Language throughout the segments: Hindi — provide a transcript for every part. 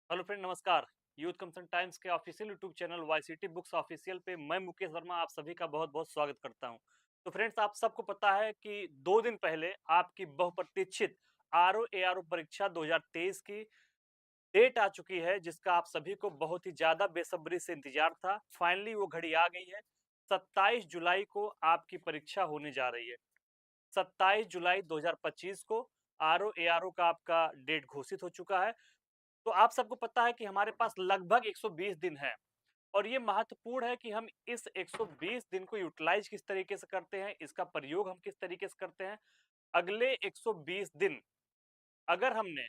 हेलो फ्रेंड, नमस्कार। यूथ कंसर्न टाइम्स के official YouTube channel YCT books official पे मैं मुकेश वर्मा आप सभी का बहुत बहुत स्वागत करता हूं। तो फ्रेंड्स, आप सबको पता है कि 2 दिन पहले आपकी बहुप्रतीक्षित आरओ एआरओ परीक्षा 2023 की डेट आ चुकी है, जिसका आप सभी को बहुत ही ज्यादा बेसब्री से इंतजार था। फाइनली वो घड़ी आ गई है। 27 जुलाई को आपकी परीक्षा होने जा रही है। 27 जुलाई 2025 को आरओ एआरओ का आपका डेट घोषित हो चुका है। तो आप सबको पता है कि हमारे पास लगभग 120 दिन है और ये महत्वपूर्ण है कि हम इस 120 दिन को यूटिलाइज किस तरीके से करते हैं, इसका प्रयोग हम किस तरीके से करते हैं। अगले 120 दिन अगर हमने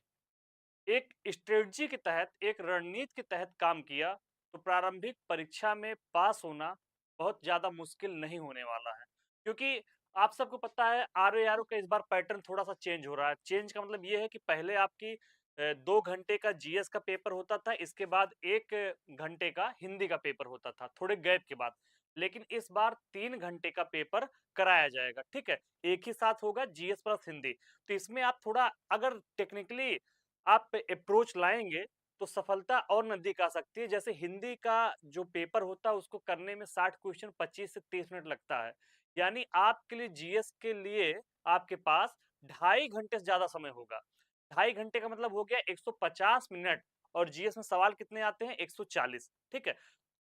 एक स्ट्रेटजी के तहत, एक रणनीति के तहत काम किया, तो प्रारंभिक परीक्षा में पास होना बहुत ज्यादा मुश्किल नहीं होने वाला है। क्योंकि आप सबको पता है आरओ का इस बार पैटर्न थोड़ा सा चेंज हो रहा है। चेंज का मतलब ये है कि पहले आपकी 2 घंटे का जीएस का पेपर होता था, इसके बाद 1 घंटे का हिंदी का पेपर होता था थोड़े गैप के बाद। लेकिन इस बार 3 घंटे का पेपर कराया जाएगा, ठीक है। एक ही साथ होगा जीएस प्लस हिंदी। तो इसमें आप थोड़ा अगर टेक्निकली आप अप्रोच लाएंगे तो सफलता और नजदीक आ सकती है। जैसे हिंदी का जो पेपर होता है उसको करने में 60 क्वेश्चन 25 से 30 मिनट लगता है। यानी आपके लिए जीएस के लिए आपके पास 2.5 घंटे से ज्यादा समय होगा। 2.5 घंटे का मतलब हो गया 150 मिनट। और जीएस में सवाल कितने आते हैं? 140। ठीक है।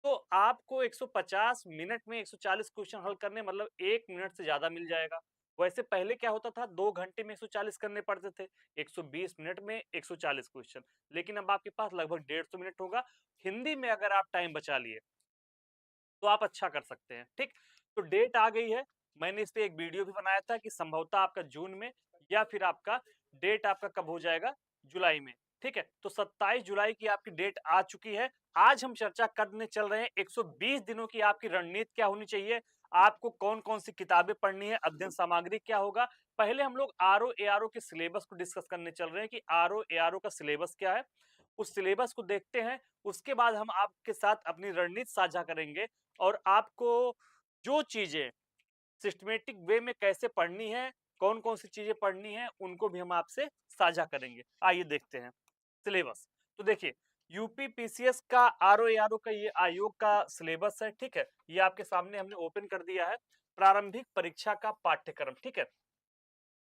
तो आपको 150 मिनट में 140 क्वेश्चन हल करने मतलब 1 मिनट से ज्यादा मिल जाएगा। वैसे पहले क्या होता था, 2 घंटे में 140 करने पड़ते थे, 120 मिनट में 140 क्वेश्चन। लेकिन अब आपके पास लगभग 150 मिनट होगा। हिंदी में अगर आप टाइम बचा लिए तो आप अच्छा कर सकते हैं, ठीक। तो डेट आ गई है। मैंने इस पे एक वीडियो भी बनाया था कि संभवतः आपका जून में या फिर आपका डेट आपका कब हो जाएगा, जुलाई में। ठीक है। तो 27 जुलाई की आपकी डेट आ चुकी है। आज हम चर्चा करने चल रहे हैं 120 दिनों की आपकी रणनीति क्या होनी चाहिए, आपको कौन कौन सी किताबें पढ़नी है, अध्ययन सामग्री क्या होगा। पहले हम लोग आरओ एआरओ के सिलेबस को डिस्कस करने चल रहे हैं कि आरओ एआरओ का सिलेबस क्या है। उस सिलेबस को देखते हैं। उसके बाद हम आपके साथ अपनी रणनीति साझा करेंगे और आपको जो चीजें सिस्टमेटिक वे में कैसे पढ़नी है, कौन कौन सी चीजें पढ़नी है, उनको भी हम आपसे साझा करेंगे। आइए देखते हैं सिलेबस। तो देखिए, यूपी पीसीएस का आरओ एआरओ का ये आयोग का सिलेबस है, ठीक है। ये आपके सामने हमने ओपन कर दिया है। प्रारंभिक परीक्षा का पाठ्यक्रम, ठीक है।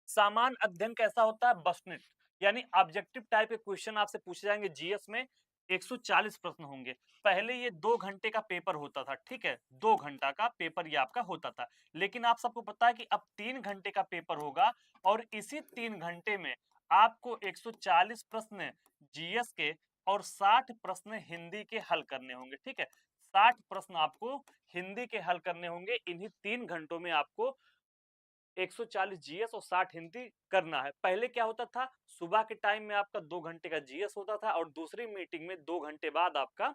सामान्य अध्ययन कैसा होता है? बसनिट, यानी ऑब्जेक्टिव टाइप के क्वेश्चन आपसे पूछे जाएंगे। जीएस में 140 प्रश्न होंगे। पहले ये 2 घंटे का पेपर होता था, ठीक है। 2 घंटा का पेपर ये आपका होता था। लेकिन आप सबको पता है कि अब 3 घंटे का पेपर होगा और इसी 3 घंटे में आपको 140 प्रश्न जीएस के और 60 प्रश्न हिंदी के हल करने होंगे, ठीक है। 60 प्रश्न आपको हिंदी के हल करने होंगे। इन्हीं 3 घंटों में आपको 140 जीएस और 60 हिंदी करना है। पहले क्या होता था, सुबह के टाइम में आपका 2 घंटे का जीएस होता था और दूसरी मीटिंग में 2 घंटे बाद आपका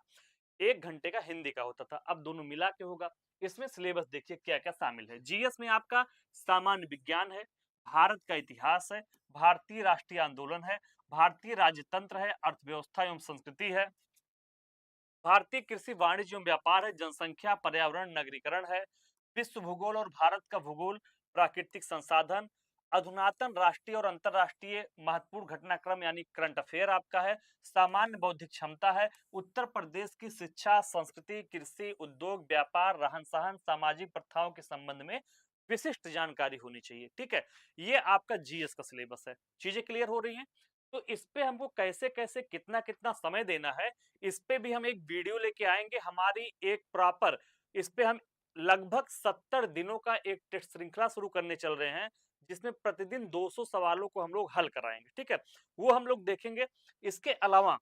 1 घंटे का हिंदी का होता था। अब दोनों मिला के होगा। इसमें सिलेबस देखिए क्या क्या शामिल है। जीएस में आपका सामान्य विज्ञान है, भारत का इतिहास है, भारतीय राष्ट्रीय आंदोलन है, भारतीय राज्यतंत्र है, अर्थव्यवस्था एवं संस्कृति है, भारतीय कृषि वाणिज्य एवं व्यापार है, जनसंख्या पर्यावरण नगरीकरण है, विश्व भूगोल और भारत का भूगोल, प्राकृतिक संसाधन, अधुनातन राष्ट्रीय और अंतरराष्ट्रीय महत्वपूर्ण घटनाक्रम यानी करंट अफेयर आपका है, सामान्य बौद्धिक क्षमता है, उत्तर प्रदेश की शिक्षा संस्कृति कृषि उद्योग व्यापार रहन सहन सामाजिक प्रथाओं के संबंध में विशिष्ट जानकारी होनी चाहिए, ठीक है। ये आपका जीएस का सिलेबस है। चीजें क्लियर हो रही हैं? तो इस पे हमको कैसे कैसे कितना कितना समय देना है, इस पे भी हम एक वीडियो लेके आएंगे। हमारी एक प्रॉपर इस पे हम लगभग 70 दिनों का एक टेस्ट श्रृंखला शुरू करने चल रहे हैं, जिसमें प्रतिदिन 200 सवालों को हम लोग हल कराएंगे, ठीक है। वो हम लोग देखेंगे। इसके अलावा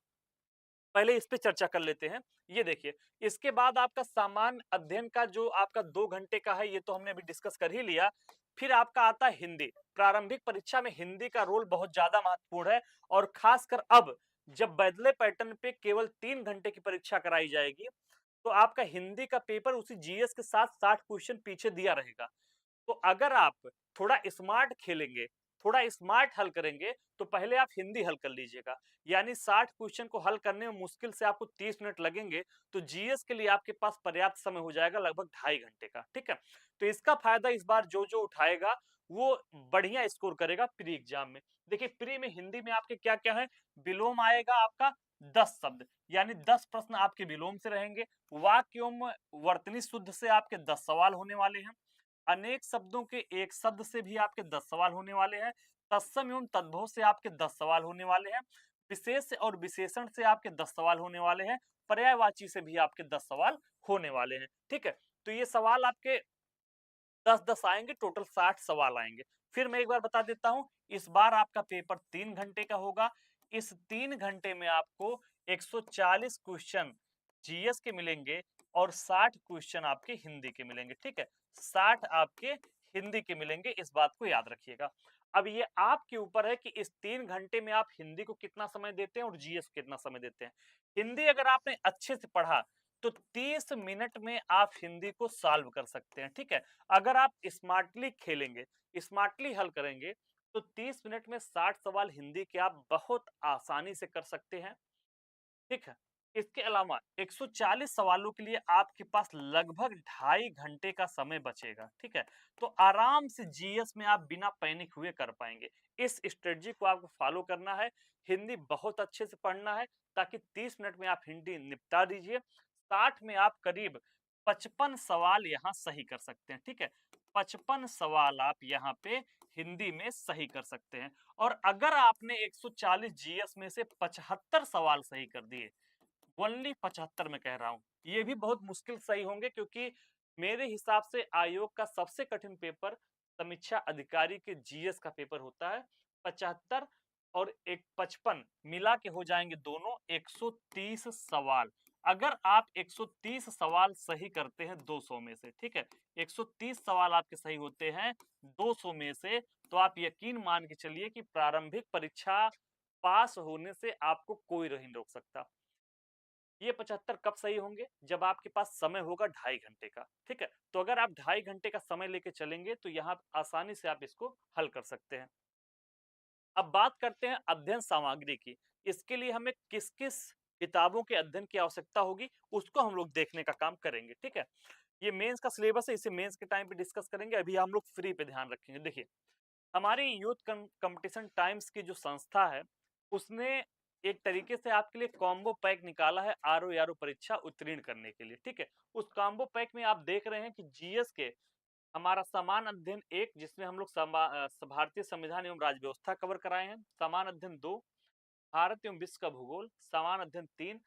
पहले इस पे चर्चा कर लेते हैं। ये देखिए, इसके बाद आपका सामान्य अध्ययन का जो आपका 2 घंटे का है, ये तो हमने अभी डिस्कस कर ही लिया। फिर आपका आता है हिंदी। प्रारंभिक परीक्षा में हिंदी का रोल बहुत ज्यादा महत्वपूर्ण है और खासकर अब जब बदले पैटर्न पे केवल 3 घंटे की परीक्षा कराई जाएगी, तो आपका हिंदी का पेपर उसी जीएस के साथ 60 क्वेश्चन पीछे दिया रहेगा। तो अगर आप थोड़ा स्मार्ट खेलेंगे, थोड़ा स्मार्ट हल करेंगे, तो पहले आप हिंदी हल कर लीजिएगा। यानी 60 क्वेश्चन को हल करने में मुश्किल से आपको 30 मिनट लगेंगे। तो जीएस के लिए आपके पास पर्याप्त समय हो जाएगा लगभग 2.5 घंटे का, ठीक है। तो इसका फायदा इस बार जो जो उठाएगा वो बढ़िया स्कोर करेगा प्री एग्जाम में। देखिए, प्री में हिंदी में आपके क्या क्या है, विलोम आएगा आपका, 10 शब्द, यानी 10 प्रश्न आपके विलोम से रहेंगे। वाक्य एवं वर्तनी शुद्ध से आपके 10 सवाल होने वाले हैं। अनेक शब्दों के एक शब्द से भी आपके 10 सवाल होने वाले हैं। तत्सम एवं तद्भव से आपके 10 सवाल होने वाले हैं। विशेष और विशेषण से आपके 10 सवाल होने वाले हैं। पर्यायवाची से भी आपके 10 सवाल होने वाले हैं। ठीक है? तो ये सवाल आपके 10-10 आएँगे, टोटल 60 सवाल आएँगे। फिर मैं एक बार बता देता हूँ, इस बार आपका पेपर 3 घंटे का होगा। इस 3 घंटे में आपको 140 क्वेश्चन जीएस के मिलेंगे और 60 क्वेश्चन आपके हिंदी के मिलेंगे, ठीक है? 60 आपके हिंदी के मिलेंगे, इस बात को याद रखिएगा। अब ये आपके ऊपर है कि इस 3 घंटे में आप हिंदी को कितना समय देते हैं और जीएस को कितना समय देते हैं। हिंदी अगर आपने अच्छे से पढ़ा, तो 30 मिनट में आप हिंदी को सॉल्व कर सकते हैं, ठीक है? अगर आप स्मार्टली खेलेंगे, स्मार्टली हल करेंगे, तो 30 मिनट में 60 सवाल हिंदी के आप बहुत आसानी से कर सकते हैं, ठीक है? इसके अलावा 140 सवालों के लिए आपके पास लगभग 2.5 घंटे का समय बचेगा, ठीक है? तो आराम से जीएस में आप बिना पैनिक हुए कर पाएँगे। इस स्ट्रेटजी को आपको फॉलो करना है, हिंदी बहुत अच्छे से पढ़ना है, ताकि 30 मिनट में आप हिंदी निपटा दीजिए। 60 में आप करीब 55 सवाल यहाँ सही कर सकते हैं, ठीक है? 55 सवाल आप यहाँ पे हिंदी में सही कर सकते हैं और अगर आपने 140 जीएस में से 75 सवाल सही कर दिए, ओनली 75 मैं कह रहा हूँ, ये भी बहुत मुश्किल सही होंगे क्योंकि मेरे हिसाब से आयोग का सबसे कठिन पेपर समीक्षा अधिकारी के जीएस का पेपर होता है। 75 और एक 55 मिला के हो जाएंगे दोनों 130 सवाल। अगर आप 130 सवाल सही करते हैं 200 में से, ठीक है? 130 सवाल आपके सही होते हैं 200 में से, तो आप यकीन मान के चलिए कि प्रारंभिक परीक्षा पास होने से आपको कोई नहीं रोक सकता। ये 75 कब सही होंगे? जब आपके पास समय होगा 2.5 घंटे का, ठीक है? तो अगर आप 2.5 घंटे का समय लेके चलेंगे, तो यहाँ आसानी से आप इसको हल कर सकते हैं। अब बात करते हैं अध्ययन सामग्री की। इसके लिए हमें किस-किस किताबों के अध्ययन की आवश्यकता होगी, उसको हम लोग देखने का काम करेंगे, ठीक है? ये मेंस का सिलेबस है, इसे मेंस के टाइम पे डिस्कस करेंगे, अभी हम लोग फ्री पे ध्यान रखेंगे। देखिए, हमारी यूथ कंपटीशन टाइम्स की जो संस्था है, उसने एक तरीके से आपके लिए कॉम्बो पैक निकाला है आरओ-एआरओ परीक्षा उत्तीर्ण करने के लिए, ठीक है? उस कॉम्बो पैक में आप देख रहे हैं कि जीएस के हमारा समान अध्ययन 1 जिसमें हम लोग भारतीय संविधान एवं राज्य व्यवस्था कवर कराए हैं। समान अध्ययन 2 भारत एवं विश्व का भूगोल। समान अध्ययन 3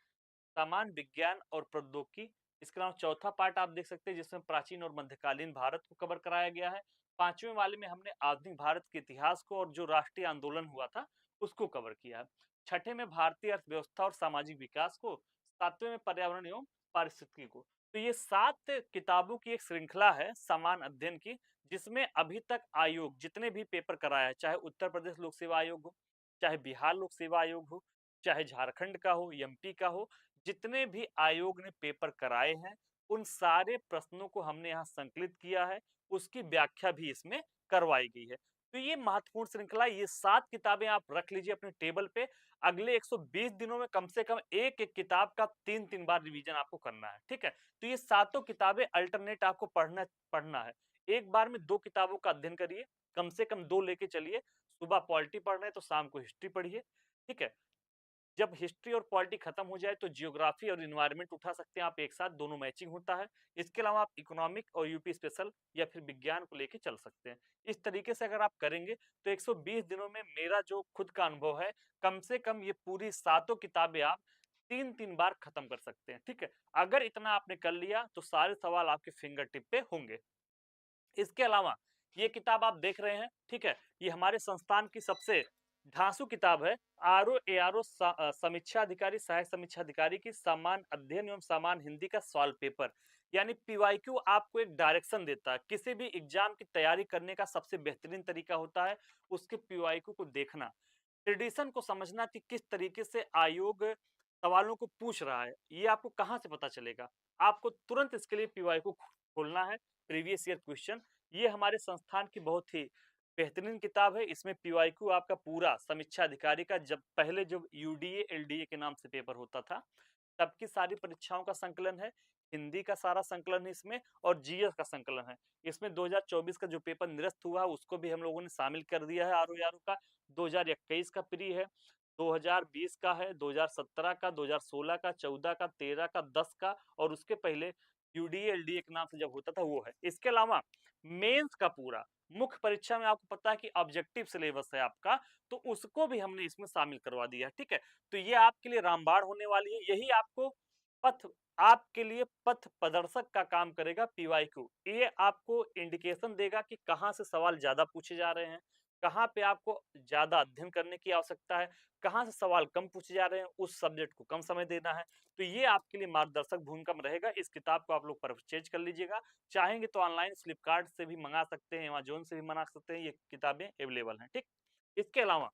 सामान्य विज्ञान और प्रौद्योगिकी। इसके अलावा चौथा पार्ट आप देख सकते हैं जिसमें प्राचीन और मध्यकालीन भारत को कवर कराया गया है। 5वें वाले में हमने आधुनिक भारत के इतिहास को और जो राष्ट्रीय आंदोलन हुआ था उसको कवर किया है। छठे में भारतीय अर्थव्यवस्था और सामाजिक विकास को। 7वें में पर्यावरण एवं पारिस्थितिकी को। तो ये 7 किताबों की एक श्रृंखला है समान अध्ययन की, जिसमें अभी तक आयोग जितने भी पेपर कराया है, चाहे उत्तर प्रदेश लोक सेवा आयोग हो, चाहे बिहार लोक सेवा आयोग हो, चाहे झारखंड का हो, एमपी का हो, जितने भी आयोग ने पेपर कराए हैं, उन सारे प्रश्नों को हमने यहाँ संकलित किया है, उसकी व्याख्या भी इसमें करवाई गई है। तो ये महत्वपूर्ण श्रृंखला, ये 7 किताबें आप रख लीजिए अपने टेबल पे। अगले 120 दिनों में कम से कम एक-एक किताब का 3-3 बार रिवीजन आपको करना है, ठीक है? तो ये सातों किताबें अल्टरनेट आपको पढ़ना पढ़ना है। एक बार में 2 किताबों का अध्ययन करिए, कम से कम 2 लेके चलिए। सुबह पॉलिटी पढ़ रहे हैं तो शाम को हिस्ट्री पढ़िए, ठीक है? जब हिस्ट्री और पॉलिटी खत्म हो जाए तो जियोग्राफी और एनवायरनमेंट उठा सकते हैं आप एक साथ, दोनों मैचिंग होता है। इसके अलावा आप इकोनॉमिक और यूपी स्पेशल या फिर विज्ञान को लेके चल सकते हैं। इस तरीके से अगर आप करेंगे तो 120 दिनों में मेरा जो खुद का अनुभव है, कम से कम ये पूरी सातों किताबें आप 3-3 बार खत्म कर सकते हैं, ठीक है? अगर इतना आपने कर लिया तो सारे सवाल आपके फिंगर टिप पे होंगे। इसके अलावा ये किताब आप देख रहे हैं, ठीक है? ये हमारे संस्थान की सबसे धांसू किताब है। आरओ-एआरओ समीक्षा अधिकारी, सहायक समीक्षा अधिकारी की समान अध्ययन एवं समान हिंदी का सॉल्व पेपर। यानी पीवाईक्यू आपको एक डायरेक्शन देता है। किसी भी एग्जाम की तैयारी करने का सबसे बेहतरीन तरीका होता है उसके पीवाईक्यू को देखना। ट्रेडिशन को समझना कि किस तरीके से आयोग सवालों को पूछ रहा है, ये आपको कहाँ से पता चलेगा? आपको तुरंत इसके लिए पीवाईक्यू खोलना है, प्रीवियस ईयर क्वेश्चन। ये हमारे संस्थान की बहुत ही बेहतरीन किताब है। इसमें पीवाईक्यू आपका पूरा समीक्षा अधिकारी का, जब पहले जो यूडीए, एलडीए के नाम से पेपर होता था, तब की सारी परीक्षाओं का संकलन है। हिंदी का सारा संकलन है इसमें और जीएस का संकलन है। इसमें 2024 का जो पेपर निरस्त हुआ उसको भी हम लोगों ने शामिल कर दिया है आरओ-एआरओ का। 2021 का प्री है। 2020 का है, 2017 का, 2016 का, 14 का, 13 का, 10 का और उसके पहले यूडीए, एलडीए के नाम से जब होता था वो है। इसके अलावा मेंस का पूरा मुख्य परीक्षा में आपको पता है कि ऑब्जेक्टिव सिलेबस है आपका, तो उसको भी हमने इसमें शामिल करवा दिया है, ठीक है? तो ये आपके लिए रामबाण होने वाली है, यही आपको पथ आपके लिए पथ प्रदर्शक का काम करेगा पीवाईक्यू। ये आपको इंडिकेशन देगा कि कहाँ से सवाल ज़्यादा पूछे जा रहे हैं, कहाँ पे आपको ज़्यादा अध्ययन करने की आवश्यकता है, कहाँ से सवाल कम पूछे जा रहे हैं, उस सब्जेक्ट को कम समय देना है। तो ये आपके लिए मार्गदर्शक भूमिका में रहेगा। इस किताब को आप लोग परचेज कर लीजिएगा। चाहेंगे तो ऑनलाइन फ्लिपकार्ट से भी मंगा सकते हैं, अमेज़न से भी मंगा सकते हैं, ये किताबें अवेलेबल हैं, ठीक? इसके अलावा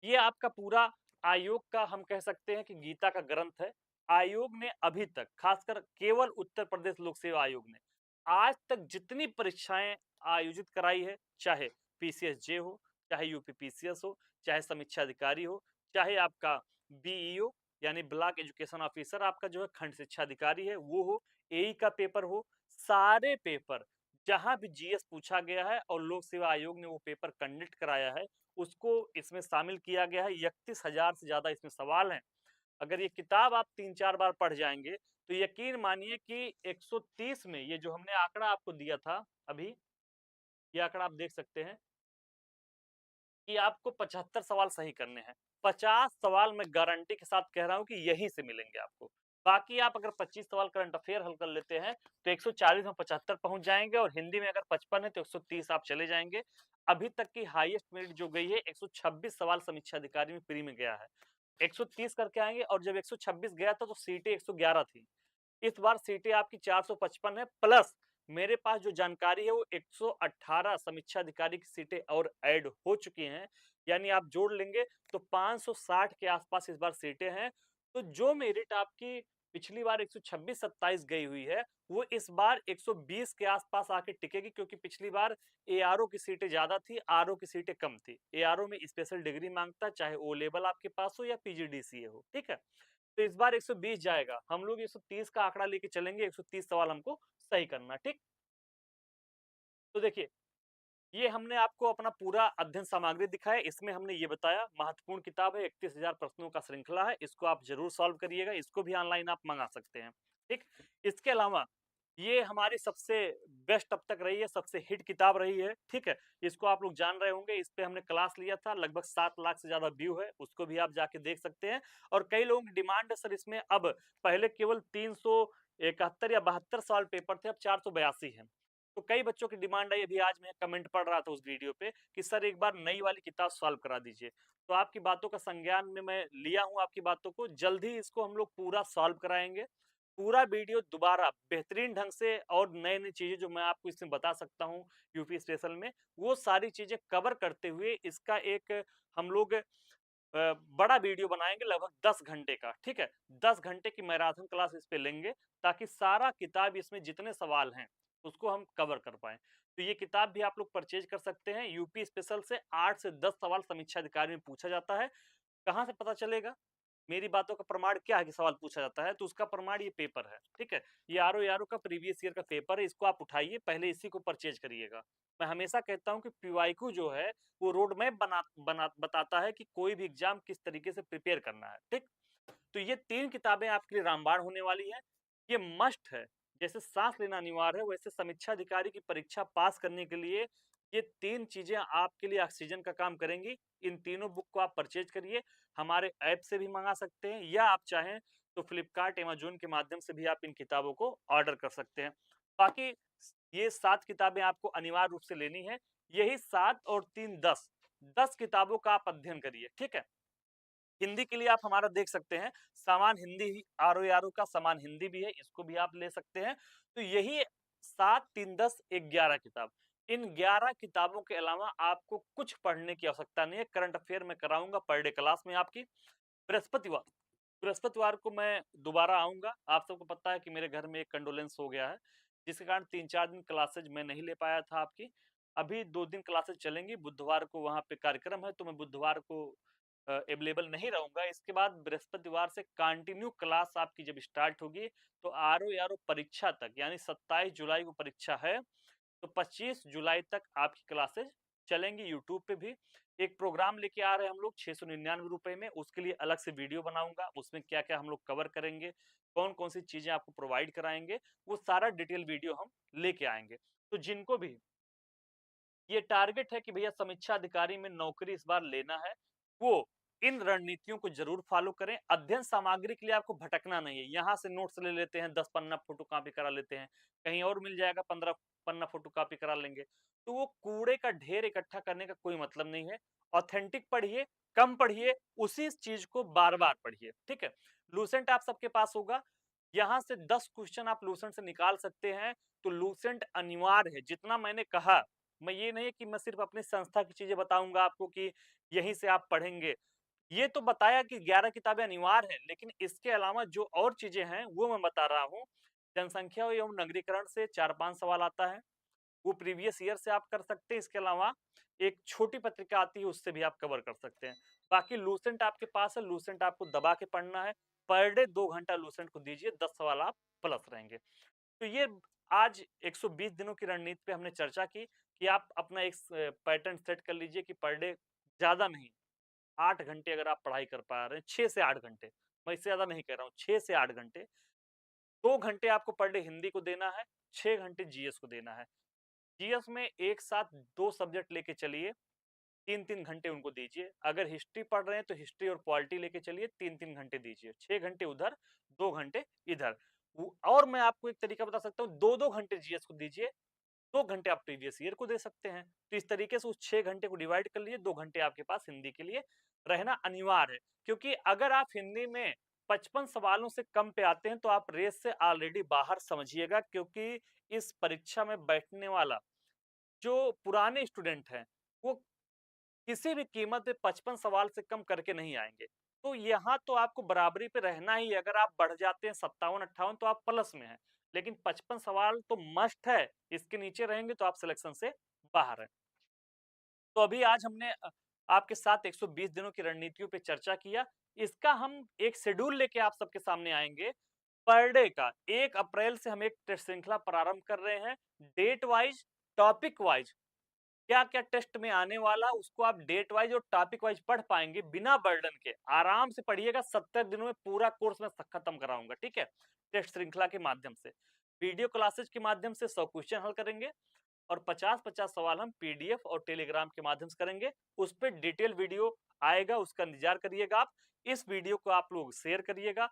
ये आपका पूरा आयोग का हम कह सकते हैं कि गीता का ग्रंथ है। आयोग ने अभी तक खासकर केवल उत्तर प्रदेश लोक सेवा आयोग ने आज तक जितनी परीक्षाएं आयोजित कराई है, चाहे पीसीएसजे हो, चाहे यूपीपीसीएस हो, चाहे समीक्षा अधिकारी हो, चाहे आपका बीईओ यानी ब्लॉक एजुकेशन ऑफिसर आपका जो है खंड शिक्षा अधिकारी है वो हो, एई का पेपर हो, सारे पेपर जहां भी जीएस पूछा गया है और लोक सेवा आयोग ने वो पेपर कंडक्ट कराया है उसको इसमें शामिल किया गया है। 31,000 से ज़्यादा इसमें सवाल हैं। अगर ये किताब आप 3-4 बार पढ़ जाएँगे, तो यकीन मानिए कि 130 में ये जो हमने आंकड़ा आपको दिया था अभी, ये आंकड़ा आप देख सकते हैं कि आपको 75 सवाल सही करने हैं। 50 सवाल मैं गारंटी के साथ कह रहा हूँ कि यहीं से मिलेंगे आपको। बाकी आप अगर 25 सवाल करंट अफेयर हल कर लेते हैं, तो 140 में 75 पहुँच जाएँगे और हिंदी में अगर 55 है, तो 130 आप चले जाएँगे। अभी तक की हाईएस्ट मेरिट जो गई है, 126 सवाल समीक्षा अधिकारी में प्री में गया है। 130 करके आएँगे और जब 126 गया था, तो सीटें 111 थी। इस बार सीटें आपकी 455 है प्लस मेरे पास जो जानकारी है वो 118 समीक्षा अधिकारी की सीटें और ऐड हो चुकी हैं। यानी आप जोड़ लेंगे तो 560 के आसपास इस बार सीटें हैं। तो जो मेरिट आपकी पिछली बार 126-27 गई हुई है, वो इस बार 120 के आसपास आके टिकेगी क्योंकि पिछली बार एआरओ की सीटें ज़्यादा थी, आरओ की सीटें कम थी। एआरओ में स्पेशल डिग्री माँगता है, चाहे ओ लेवल आपके पास हो या पीजीडीसीए हो, ठीक है? तो इस बार 120 जाएगा। हम लोग 130 का आंकड़ा लेके चलेंगे, 130 सवाल हमको सही करना, ठीक? तो देखिए, ये हमने आपको अपना पूरा अध्ययन सामग्री दिखाया। इसमें हमने ये बताया महत्वपूर्ण किताब है, 31,000 प्रश्नों का श्रृंखला है। इसको आप ज़रूर सॉल्व करिएगा। इसको भी ऑनलाइन आप मँगा सकते हैं, ठीक? इसके अलावा ये हमारी सबसे बेस्ट अब तक रही है, सबसे हिट किताब रही है, ठीक है? इसको आप लोग जान रहे होंगे, इस पे हमने क्लास लिया था, लगभग 7 लाख से ज़्यादा व्यू है, उसको भी आप जाके देख सकते हैं। और कई लोगों की डिमांड है सर इसमें अब पहले केवल 371 या 72 सवाल पेपर थे, अब 482 हैं। तो कई बच्चों की डिमांड आई, अभी आज मैं कमेंट पढ़ रहा था उस वीडियो पे कि सर एक बार नई वाली किताब सॉल्व करा दीजिए। तो आपकी बातों का संज्ञान में मैं लिया हूँ आपकी बातों को, जल्द ही इसको हम लोग पूरा सॉल्व कराएँगे। पूरा वीडियो दोबारा बेहतरीन ढंग से और नई-नई चीज़ें जो मैं आपको इसमें बता सकता हूँ यूपी स्पेशल में, वो सारी चीज़ें कवर करते हुए इसका एक हम लोग बड़ा वीडियो बनाएँगे लगभग 10 घंटे का, ठीक है? 10 घंटे की मैराथन क्लास इस पे लेंगे ताकि सारा किताब इसमें जितने सवाल हैं, उसको हम कवर कर पाएँ। तो ये किताब भी आप लोग परचेज़ कर सकते हैं। यूपी स्पेशल से 8 से 10 सवाल समीक्षा अधिकारी में पूछा जाता है। कहाँ से पता चलेगा? मेरी बातों का प्रमाण क्या है कि सवाल पूछा जाता है, तो उसका प्रमाण ये पेपर है, ठीक है? ये आरओ-एआरओ का प्रीवियस ईयर का पेपर है, इसको आप उठाइए, पहले इसी को परचेज़ करिएगा। मैं हमेशा कहता हूँ कि पीवाईक्यू जो है, वो रोड मैप बना बना बताता है कि कोई भी एग्ज़ाम किस तरीके से प्रिपेयर करना है, ठीक? तो ये 3 किताबें आपके लिए रामबाण होने वाली हैं। ये मस्ट है। जैसे साँस लेना अनिवार्य है, वैसे समीक्षा अधिकारी की परीक्षा पास करने के लिए ये 3 चीज़ें आपके लिए ऑक्सीजन का काम करेंगी। इन तीनों बुक को आप परचेज़ करिए। हमारे ऐप से भी मँगा सकते हैं या आप चाहें तो फ्लिपकार्ट, अमेज़न के माध्यम से भी आप इन किताबों को ऑर्डर कर सकते हैं। बाकी ये 7 किताबें आपको अनिवार्य रूप से लेनी है। यही 7 और 3 10, 10 किताबों का आप अध्ययन करिए, ठीक है? हिंदी के लिए आप हमारा देख सकते हैं, सामान्य हिंदी ही आरओ-एआरओ का सामान्य हिंदी भी है, इसको भी आप ले सकते हैं। तो यही 7, 3, 10, 11 किताब। इन 11 किताबों के अलावा आपको कुछ पढ़ने की आवश्यकता नहीं है। करंट अफेयर मैं कराऊँगा पर डे क्लास में आपकी। बृहस्पतिवार बृहस्पतिवार को मैं दोबारा आऊँगा। आप सबको पता है कि मेरे घर में एक कंडोलेंस हो गया है, जिसके कारण 3-4 दिन क्लासेज़ मैं नहीं ले पाया था आपकी। अभी 2 दिन क्लासेज़ चलेंगी, बुधवार को वहाँ पे कार्यक्रम है, तो मैं बुधवार को अवेलेबल नहीं रहूँगा। इसके बाद बृहस्पतिवार से कंटिन्यू क्लास आपकी जब स्टार्ट होगी, तो आरओ-एआरओ परीक्षा तक यानी 27 जुलाई को परीक्षा है, तो 25 जुलाई तक आपकी क्लासेज़ चलेंगे यूट्यूब पे भी। एक प्रोग्राम लेके आ रहे हैं हम लोग 699 रुपए में, उसके लिए अलग से वीडियो बनाऊँगा, उसमें क्या-क्या हम लोग कवर करेंगे, कौन-कौन सी चीज़ें आपको प्रोवाइड कराएँगे, वो सारा डिटेल वीडियो हम लेके आएँगे। तो जिनको भी ये टारगेट है कि भैया समीक्षा अधिकारी में नौकरी इस बार लेना है, वो इन रणनीतियों को ज़रूर फ़ॉलो करें। अध्ययन सामग्री के लिए आपको भटकना नहीं है। यहाँ से नोट्स ले लेते हैं, 10 पन्ना फ़ोटोकॉपी करा लेते हैं, कहीं और मिल जाएगा 15 पन्ना फ़ोटोकॉपी करा लेंगे। तो वो कूड़े का ढेर इकट्ठा करने का कोई मतलब नहीं है। ऑथेंटिक पढ़िए, कम पढ़िए, उसी चीज़ को बार-बार पढ़िए, ठीक है? लूसेंट आप सबके पास होगा, यहाँ से 10 क्वेश्चन आप लूसेंट से निकाल सकते हैं, तो लूसेंट अनिवार्य है। जितना मैंने कहा, मैं ये नहीं है कि मैं सिर्फ अपनी संस्था की चीजें बताऊंगा आपको कि यहीं से आप पढ़ेंगे। ये तो बताया कि 11 किताबें अनिवार्य हैं, लेकिन इसके अलावा जो और चीजें हैं वो मैं बता रहा हूँ। जनसंख्या एवं नगरीकरण से 4-5 सवाल आता है, वो प्रीवियस ईयर से आप कर सकते हैं। इसके अलावा एक छोटी पत्रिका आती है, उससे भी आप कवर कर सकते हैं। बाकी लूसेंट आपके पास है, लूसेंट आपको दबा के पढ़ना है। पर डे 2 घंटा लूसेंट को दीजिए, 10 सवाल आप प्लस रहेंगे। तो ये आज 120 दिनों की रणनीति पे हमने चर्चा की कि आप अपना एक पैटर्न सेट कर लीजिए कि पर डे ज्यादा नहीं, 8 घंटे अगर आप पढ़ाई कर पा रहे हैं, 6 से 8 घंटे, मैं इससे ज्यादा नहीं कह रहा हूँ, 6 से 8 घंटे, 2 घंटे आपको पर डे हिंदी को देना है, 6 घंटे जीएस को देना है। जीएस में एक साथ 2 सब्जेक्ट लेके चलिए, 3-3 घंटे उनको दीजिए। अगर हिस्ट्री पढ़ रहे हैं तो हिस्ट्री और पॉलिटी लेके चलिए, 3-3 घंटे दीजिए। 6 घंटे उधर, 2 घंटे इधर। और मैं आपको एक तरीका बता सकता हूँ, 2-2 घंटे जीएस को दीजिए, 2 घंटे आप प्रीवियस ईयर को दे सकते हैं। तो इस तरीके से उस 6 घंटे को डिवाइड कर लीजिए, 2 घंटे आपके पास हिंदी के लिए रहना अनिवार्य है। क्योंकि अगर आप हिंदी में 55 सवालों से कम पे आते हैं तो आप रेस से ऑलरेडी बाहर समझिएगा, क्योंकि इस परीक्षा में बैठने वाला जो पुराने स्टूडेंट हैं, वो किसी भी कीमत पे 55 सवाल से कम करके नहीं आएँगे। तो यहाँ तो आपको बराबरी पे रहना ही है, अगर आप बढ़ जाते हैं 57-58 तो आप प्लस में हैं। लेकिन 55 सवाल तो मस्ट है, इसके नीचे रहेंगे तो आप सिलेक्शन से बाहर हैं। तो अभी आज हमने आपके साथ 120 दिनों की रणनीतियों पे चर्चा किया। इसका हम एक शेड्यूल लेके आप सबके सामने आएँगे। पर डे का 1 अप्रैल से हम एक टेस्ट श्रृंखला प्रारंभ कर रहे हैं। डेट वाइज़, टॉपिक वाइज़ क्या-क्या टेस्ट में आने वाला, उसको आप डेट वाइज और टॉपिक वाइज पढ़ पाएंगे बिना बर्डन के। आराम से पढ़िएगा, 70 दिनों में पूरा कोर्स मैं खत्म कराऊंगा, ठीक है? टेस्ट श्रृंखला के माध्यम से, वीडियो क्लासेज के माध्यम से 100 क्वेश्चन हल करेंगे और 50-50 सवाल हम पीडीएफ और टेलीग्राम के माध्यम से करेंगे। उस पर डिटेल वीडियो आएगा, उसका इंतजार करिएगा आप। इस वीडियो को आप लोग शेयर करिएगा।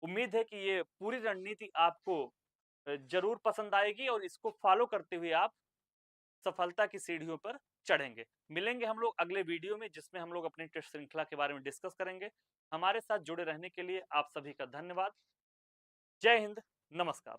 उम्मीद है कि ये पूरी रणनीति आपको जरूर पसंद आएगी और इसको फॉलो करते हुए आप सफलता की सीढ़ियों पर चढ़ेंगे। मिलेंगे हम लोग अगले वीडियो में, जिसमें हम लोग अपनी टेस्ट श्रृंखला के बारे में डिस्कस करेंगे। हमारे साथ जुड़े रहने के लिए आप सभी का धन्यवाद। जय हिंद, नमस्कार।